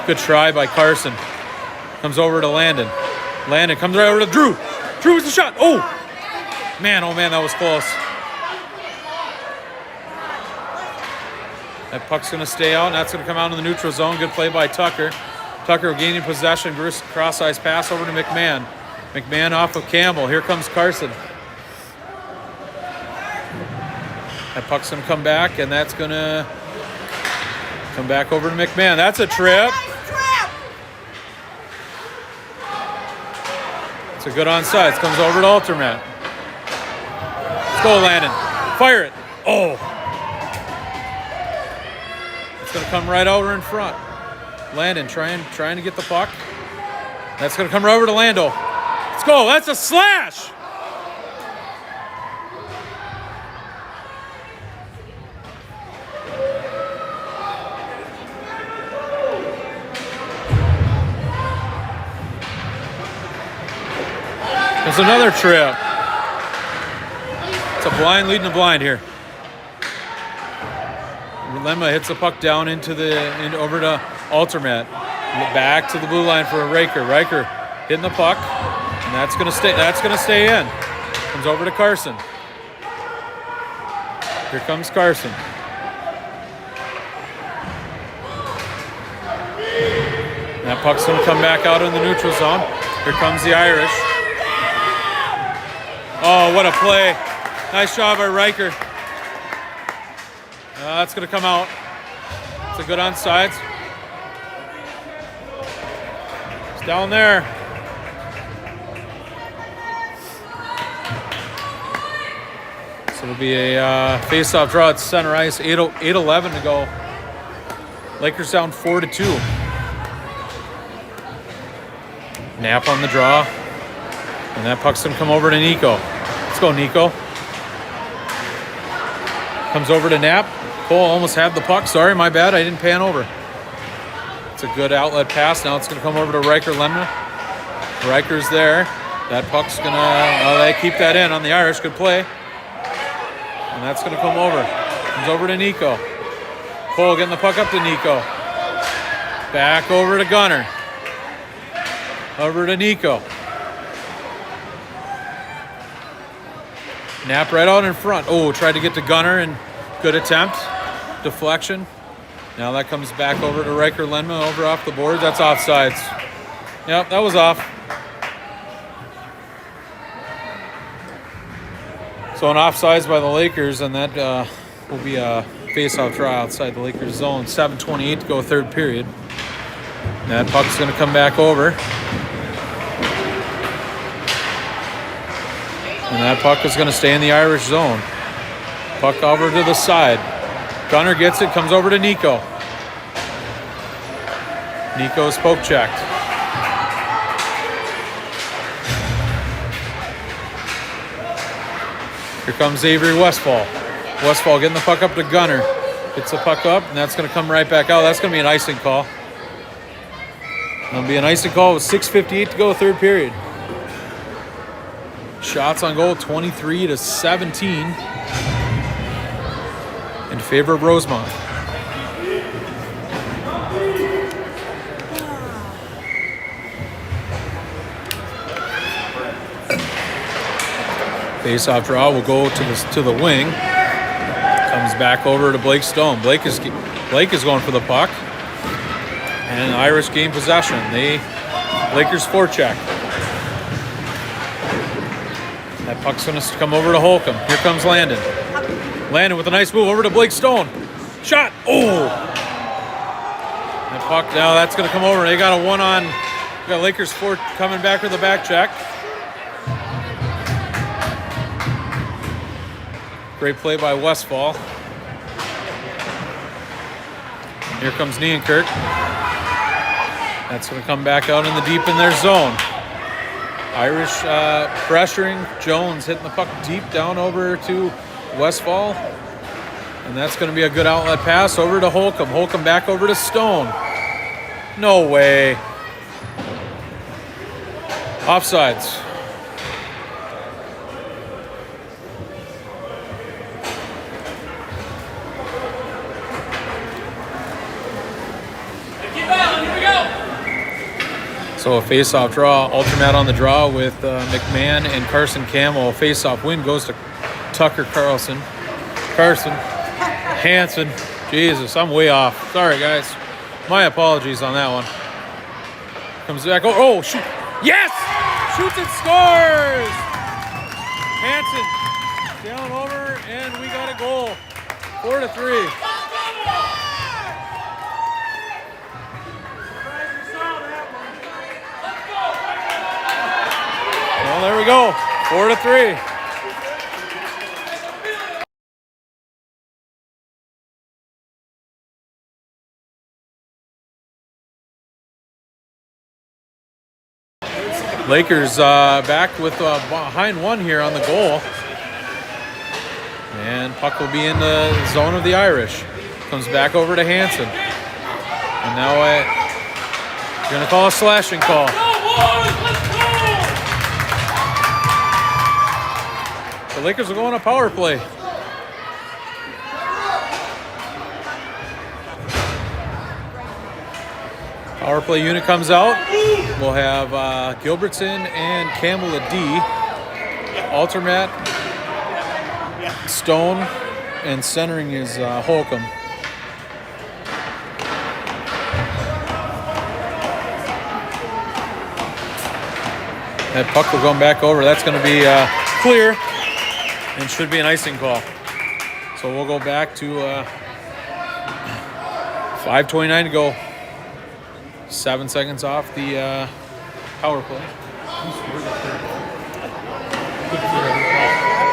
Good try by Carson. Comes over to Landon. Landon comes right over to Drew. Drew with the shot. Oh man, that was close. That puck's going to stay out, and that's going to come out in the neutral zone. Good play by Tucker. Tucker gaining possession. Cross-ice pass over to McMahon. McMahon off of Campbell. Here comes Carson. That puck's going to come back, and that's going to come back over to McMahon. That's a trip. It's a good onside. Comes over to Altermat. Let's go, Landon. Fire it. Oh. It's going to come right over in front. Landon trying to get the puck. That's going to come right over to Lando. Let's go. That's a slash. There's another trip. It's a blind leading a blind here. Lemma hits the puck down over to Altermat. Back to the blue line for Riker. Riker hitting the puck, and that's gonna stay in. Comes over to Carson. Here comes Carson. That puck's gonna come back out in the neutral zone. Here comes the Irish. Oh, what a play. Nice job by Riker. That's going to come out. It's a good onside. It's down there. So it'll be a face-off draw at center ice. 8:11 to go. Lakers down 4-2. Knapp on the draw. And that puck's going to come over to Nico. Let's go, Nico. Comes over to Knapp. Cole almost had the puck. Sorry, my bad. I didn't pan over. It's a good outlet pass. Now it's going to come over to Riker Lemna. Riker's there. That puck's going to... they keep that in on the Irish. Good play. And that's going to come over. Comes over to Nico. Cole getting the puck up to Nico. Back over to Gunner. Over to Nico. Knapp right out in front. Oh, tried to get to Gunner, and good attempt. Deflection. Now that comes back over to Riker Lenma over off the board. That's offsides. Yep, that was off. So an offsides by the Lakers, and that will be a face-off draw outside the Lakers zone. 7:28 to go, third period. That puck's going to come back over. And that puck is going to stay in the Irish zone. Puck over to the side. Gunner gets it, comes over to Nico. Nico's poke checked. Here comes Avery Westfall. Westfall getting the puck up to Gunner. Gets the puck up, and that's going to come right back out. That's going to be an icing call. It'll be an icing call with 6:58 to go, third period. Shots on goal, 23-17 in favor of Rosemount. Face-off draw will go to the wing. Comes back over to Blake Stone. Blake is going for the puck. And Irish gain possession. Lakers forecheck. That puck's going to come over to Holcomb. Here comes Landon. Landon with a nice move over to Blake Stone. Shot. Oh! That puck, now that's going to come over. They got a one-on. Got Lakers coming back with the back check. Great play by Westfall. Here comes Nienkirk. That's going to come back out in the deep in their zone. Irish pressuring. Jones hitting the puck deep down over to Westfall. And that's going to be a good outlet pass over to Holcomb. Holcomb back over to Stone. No way. Offsides. So a face-off draw, Ultramat on the draw with McMahon and Carson Campbell. Face-off win goes to Tucker Carson. Hansen. Jesus, I'm way off. Sorry, guys. My apologies on that one. Comes back. Oh, shoot. Yes! Shoots and scores! Hansen down over, and we got a goal. 4-3. Well, there we go. 4-3. Lakers back with behind one here on the goal. And puck will be in the zone of the Irish. Comes back over to Hansen. And now we're going to call a slashing call. The Lakers will go on a power play. Power play unit comes out. We'll have Gilbertson and Campbell at D. Altermat, Stone, and centering is Holcomb. That puck will go back over. That's going to be clear and should be an icing call. So we'll go back to 5:29 to go. 7 seconds off the power play.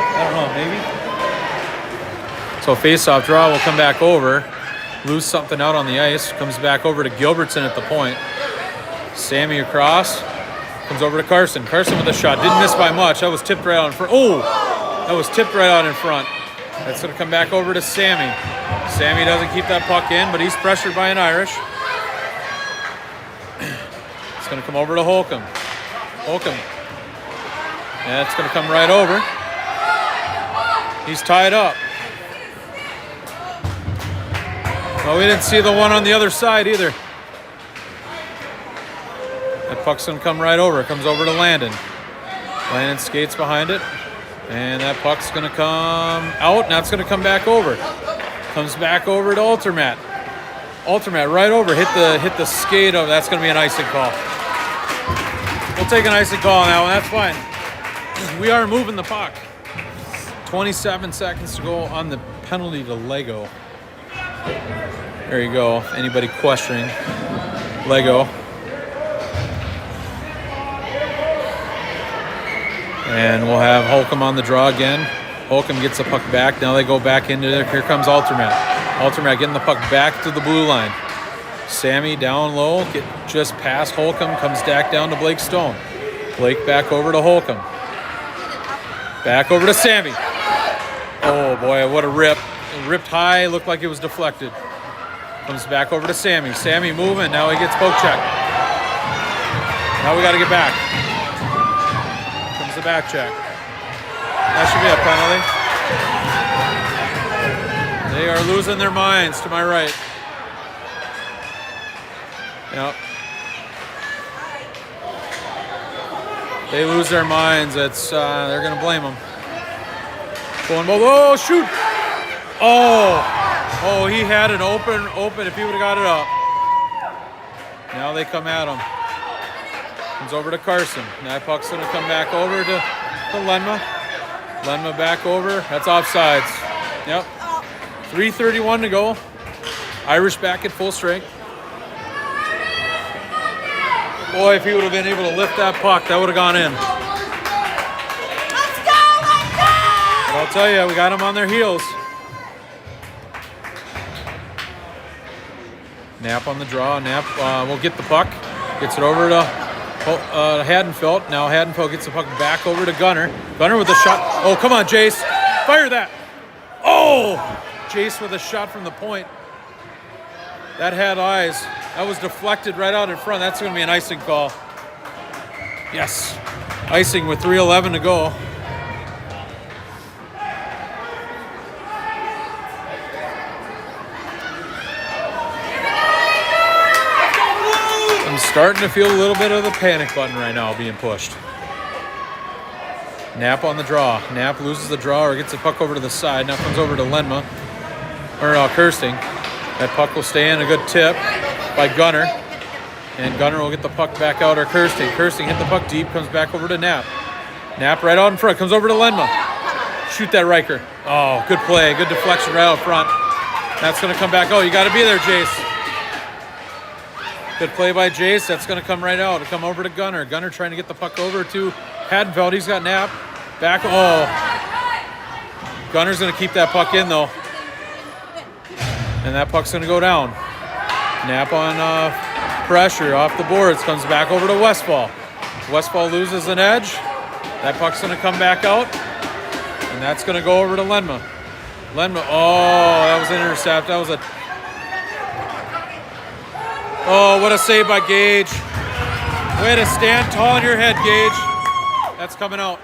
I don't know, maybe. So face-off draw will come back over. Lose something out on the ice. Comes back over to Gilbertson at the point. Sammy across. Comes over to Carson. Carson with a shot. Didn't miss by much. That was tipped right out in front. Oh! That was tipped right out in front. That's going to come back over to Sammy. Sammy doesn't keep that puck in, but he's pressured by an Irish. It's going to come over to Holcomb. Holcomb. And it's going to come right over. He's tied up. Well, we didn't see the one on the other side either. That puck's going to come right over. It comes over to Landon. Landon skates behind it. And that puck's going to come out. Now it's going to come back over. Comes back over to Altermat. Altermat right over. Hit the skate of. That's going to be an icing call. We'll take an icing call on that one. That's fine. We are moving the puck. 27 seconds to go on the penalty to Lego. There you go. If anybody questioning Lego. And we'll have Holcomb on the draw again. Holcomb gets the puck back. Now they go back into there. Here comes Altermat. Altermat getting the puck back to the blue line. Sammy down low, get just past Holcomb, comes back down to Blake Stone. Blake back over to Holcomb. Back over to Sammy. Oh boy, what a rip. ripped high, looked like it was deflected. Comes back over to Sammy. Sammy moving, now he gets poke check. Now we got to get back. Comes the back check. That should be a penalty. They are losing their minds to my right. Yep. They lose their minds. It's they're going to blame them. Going, oh, shoot. Oh, he had an open. If he would have got it up. Now they come at him. Comes over to Carson. That puck's going to come back over to Lenma. Lenma back over. That's offsides. Yep. 3:31 to go. Irish back at full strength. Boy, if he would have been able to lift that puck, that would have gone in. Let's go! But I'll tell you, we got them on their heels. Knapp on the draw. Knapp will get the puck. Gets it over to Hadenfeld. Now Hadenfeld gets the puck back over to Gunner. Gunner with a shot. Oh, come on, Jace. Fire that. Oh! Jace with a shot from the point. That had eyes. That was deflected right out in front. That's going to be an icing call. Yes. Icing with 3:11 to go. I'm starting to feel a little bit of the panic button right now being pushed. Knapp on the draw. Knapp loses the draw or gets the puck over to the side. Now comes over to Lenma. Or Kirsting. That puck will stay in. A good tip by Gunner. And Gunner will get the puck back out or Kirsting. Kirsting hit the puck deep. Comes back over to Knapp. Knapp right out in front. Comes over to Lenma. Shoot that Riker. Oh, good play. Good deflection right out front. That's going to come back. Oh, you got to be there, Jace. Good play by Jace. That's going to come right out. It'll come over to Gunner. Gunner trying to get the puck over to Hadenfeld. He's got Knapp. Back. Oh. Gunner's going to keep that puck in, though. And that puck's going to go down. Knapp on pressure off the boards. Comes back over to Westfall. Westfall loses an edge. That puck's going to come back out. And that's going to go over to Lenma. Lenma. Oh, that was an intercept. That was a... Oh, what a save by Gage. Way to stand tall in your head, Gage. That's coming out.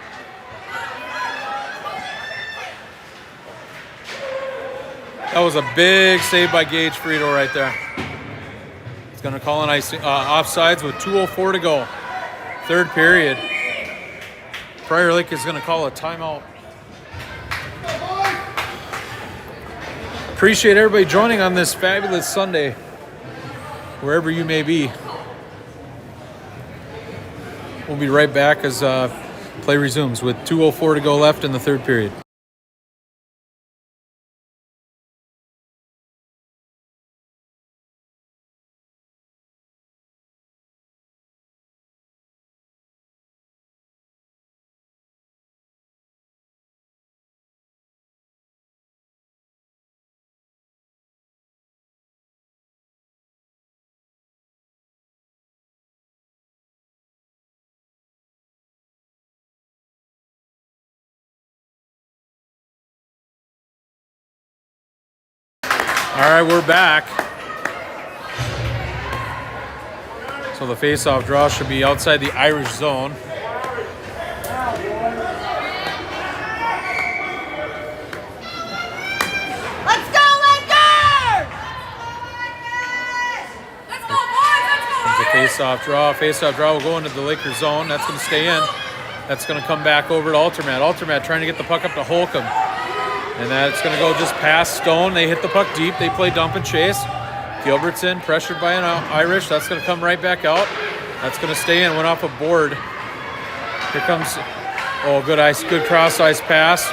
That was a big save by Gage Frito right there. He's going to call an offsides with 2:04 to go. Third period. Prior Lake is going to call a timeout. Appreciate everybody joining on this fabulous Sunday, wherever you may be. We'll be right back as play resumes with 2:04 to go left in the third period. All right, we're back. So the face-off draw should be outside the Irish zone. Let's go, Lakers! Let's go, boys! Let's go, There's a Irish! face-off draw. Face-off draw will go into the Lakers zone. That's going to stay in. That's going to come back over to Altermat. Altermat trying to get the puck up to Holcomb. And that's going to go just past Stone. They hit the puck deep. They play dump and chase. Gilbertson pressured by an Irish. That's going to come right back out. That's going to stay in. Went off a board. Here comes, oh, good ice, good cross ice pass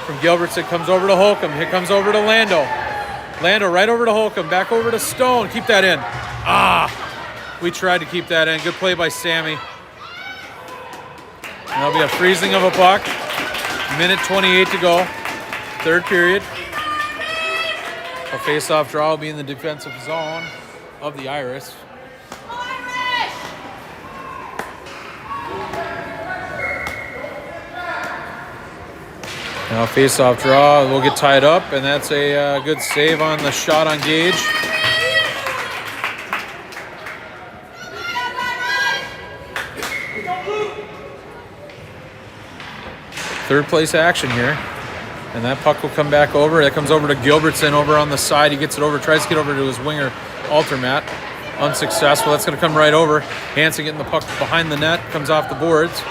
from Gilbertson. Comes over to Holcomb. Here comes over to Lando. Lando right over to Holcomb. Back over to Stone. Keep that in. We tried to keep that in. Good play by Sammy. And there'll be a freezing of a puck. Minute 28 to go. Third period. A face-off draw will be in the defensive zone of the Irish. Now face-off draw, we'll get tied up, and that's a good save on the shot on Gage. Third place action here. And that puck will come back over. That comes over to Gilbertson over on the side. He gets it over, tries to get over to his winger, Altermat. Unsuccessful. That's going to come right over. Hansen getting the puck behind the net, comes off the boards.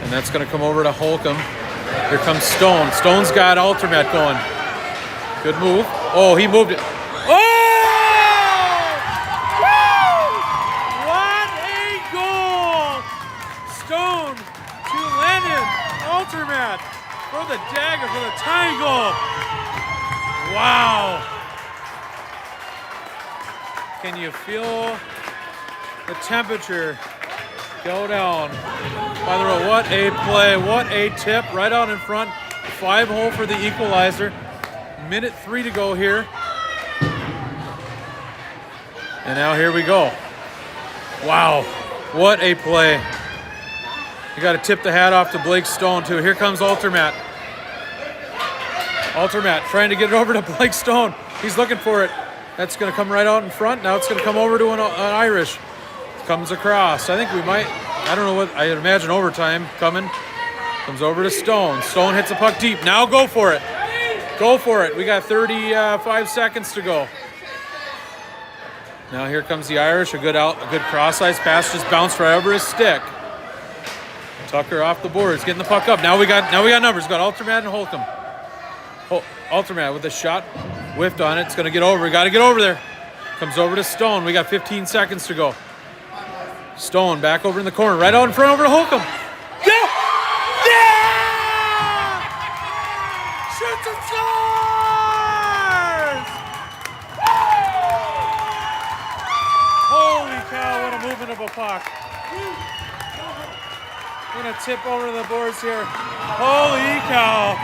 And that's going to come over to Holcomb. Here comes Stone. Stone's got Altermat going. Good move. Oh, he moved it. Oh! Woo! What a goal! Stone to Lennon. Altermat for the dagger, for the tying goal. Wow. Can you feel the temperature go down? By the way, what a play, what a tip, right out in front. 5-hole for the equalizer. Minute 3 to go here. And now here we go. Wow, what a play. You got to tip the hat off to Blake Stone too. Here comes Altermat. Altermat trying to get it over to Blake Stone. He's looking for it. That's going to come right out in front. Now it's going to come over to an Irish. Comes across. I think we might, I don't know what, I imagine overtime coming. Comes over to Stone. Stone hits the puck deep. Now go for it. Go for it. We got 35 seconds to go. Now here comes the Irish. A good cross-ice pass, just bounced right over his stick. Tucker off the boards, getting the puck up. Now we got numbers. We got Altermat and Holcomb. Altermat with a shot, whiffed on it. It's going to get over. We got to get over there. Comes over to Stone. We got 15 seconds to go. Stone back over in the corner, right out in front over to Holcomb. Yeah! Yeah! Shoots and scores! Holy cow, what a movement of a puck. Gonna tip over the boards here. Holy cow.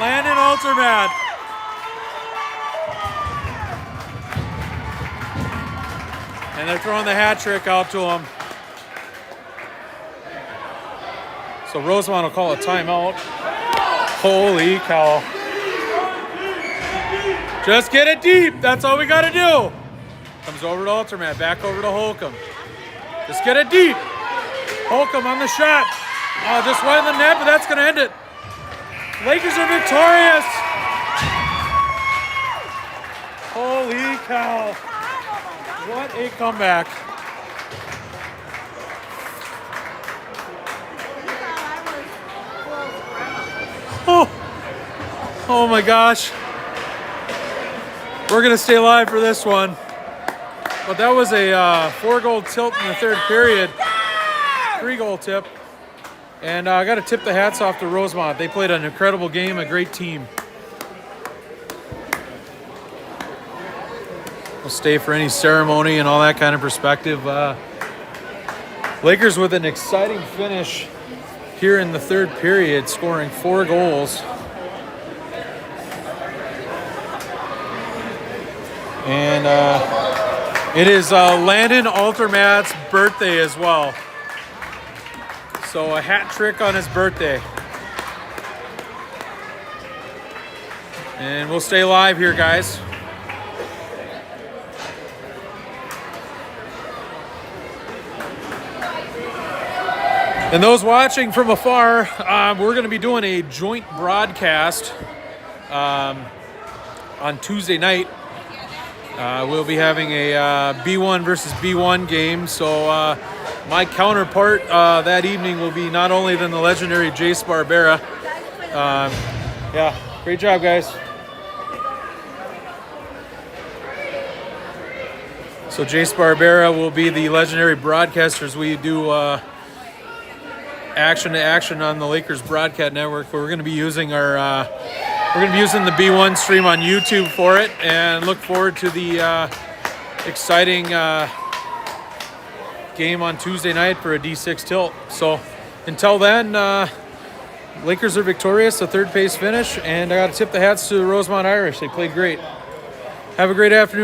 Landon Altermat. And they're throwing the hat trick out to him. So Rosemount will call a timeout. Holy cow. Just get it deep. That's all we got to do. Comes over to Altermat. Back over to Holcomb. Just get it deep. Holcomb on the shot. Just wide of the net, but that's going to end it. Lakers are victorious. Holy cow. What a comeback. Oh my gosh. We're going to stay live for this one. But that was a 4-goal tilt in the third period. 3-goal tip. And I got to tip the hats off to Rosemount. They played an incredible game, a great team. We'll stay for any ceremony and all that kind of perspective. Lakers with an exciting finish here in the third period, scoring 4 goals. And it is Landon Altermat's birthday as well. So a hat trick on his birthday. And we'll stay live here, guys. And those watching from afar, we're going to be doing a joint broadcast on Tuesday night. We'll be having a B1 versus B1 game. So my counterpart that evening will be not only then the legendary Jace Barbera. Yeah, great job, guys. So Jace Barbera will be the legendary broadcaster as we do action to action on the Lakers Broadcast Network. We're going to be using our we're going to be using the B1 stream on YouTube for it, and look forward to the exciting game on Tuesday night for a D6 tilt. So until then, Lakers are victorious, a third place finish, and I got to tip the hats to the Rosemount Irish. They played great. Have a great afternoon.